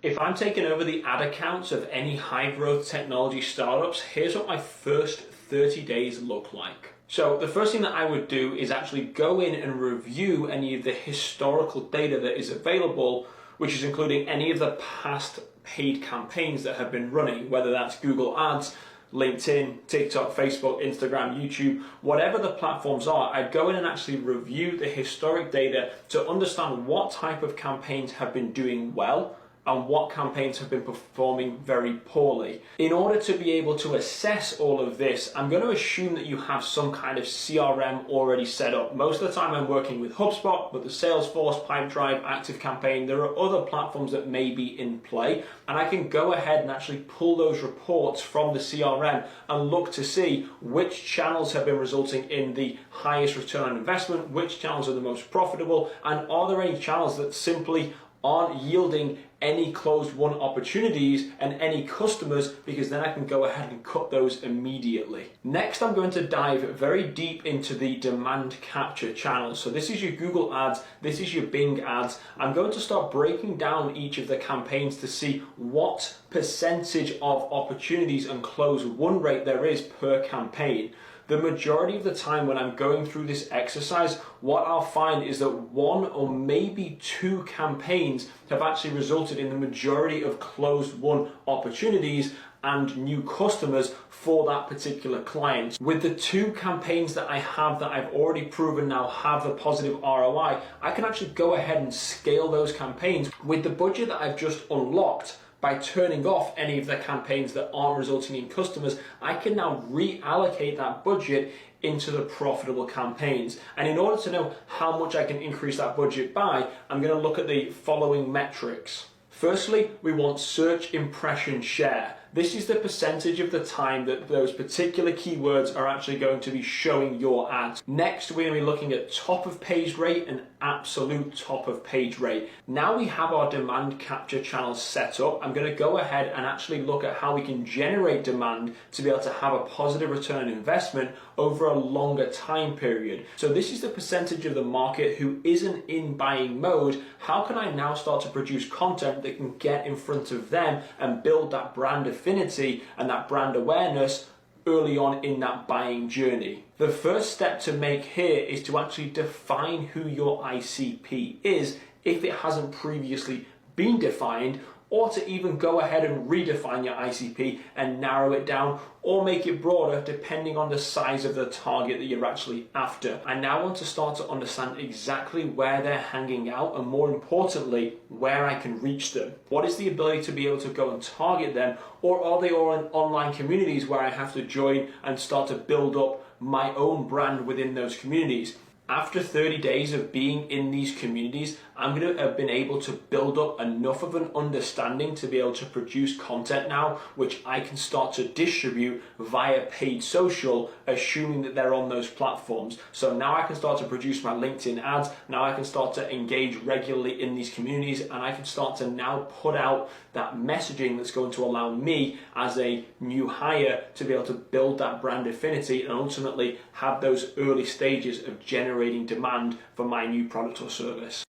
If I'm taking over the ad accounts of any high growth technology startups, here's what my first 30 days look like. So the first thing that I would do is actually go in and review any of the historical data that is available, which is including any of the past paid campaigns that have been running, whether that's Google Ads, LinkedIn, TikTok, Facebook, Instagram, YouTube, whatever the platforms are. I'd go in and actually review the historic data to understand what type of campaigns have been doing well and what campaigns have been performing very poorly. In order to be able to assess all of this, I'm going to assume that you have some kind of CRM already set up. Most of the time I'm working with HubSpot, but the Salesforce, Pipedrive, ActiveCampaign, there are other platforms that may be in play, and I can go ahead and actually pull those reports from the CRM and look to see which channels have been resulting in the highest return on investment, which channels are the most profitable, and are there any channels that simply aren't yielding any closed won opportunities and any customers, because then I can go ahead and cut those immediately. Next, I'm going to dive very deep into the demand capture channels. So this is your Google ads, this is your Bing ads. I'm going to start breaking down each of the campaigns to see what percentage of opportunities and close won rate there is per campaign. The majority of the time when I'm going through this exercise, what I'll find is that one or maybe two campaigns have actually resulted in the majority of closed won opportunities and new customers for that particular client. With the two campaigns that I have that I've already proven now have a positive ROI, I can actually go ahead and scale those campaigns with the budget that I've just unlocked. By turning off any of the campaigns that aren't resulting in customers, I can now reallocate that budget into the profitable campaigns. And in order to know how much I can increase that budget by, I'm going to look at the following metrics. Firstly, we want search impression share. This is the percentage of the time that those particular keywords are actually going to be showing your ads. Next, we're going to be looking at top of page rate and absolute top of page rate. Now we have our demand capture channels set up, I'm going to go ahead and actually look at how we can generate demand to be able to have a positive return on investment over a longer time period. So this is the percentage of the market who isn't in buying mode. How can I now start to produce content that can get in front of them and build that brand affinity and that brand awareness early on in that buying journey? The first step to make here is to actually define who your ICP is if it hasn't previously been defined, or to even go ahead and redefine your ICP and narrow it down or make it broader depending on the size of the target that you're actually after. I now want to start to understand exactly where they're hanging out and, more importantly, where I can reach them. What is the ability to be able to go and target them, or are they all in online communities where I have to join and start to build up my own brand within those communities? After 30 days of being in these communities, I'm going to have been able to build up enough of an understanding to be able to produce content now, which I can start to distribute via paid social, assuming that they're on those platforms. So now I can start to produce my LinkedIn ads, now I can start to engage regularly in these communities, and I can start to now put out that messaging that's going to allow me as a new hire to be able to build that brand affinity and ultimately have those early stages of generating demand for my new product or service.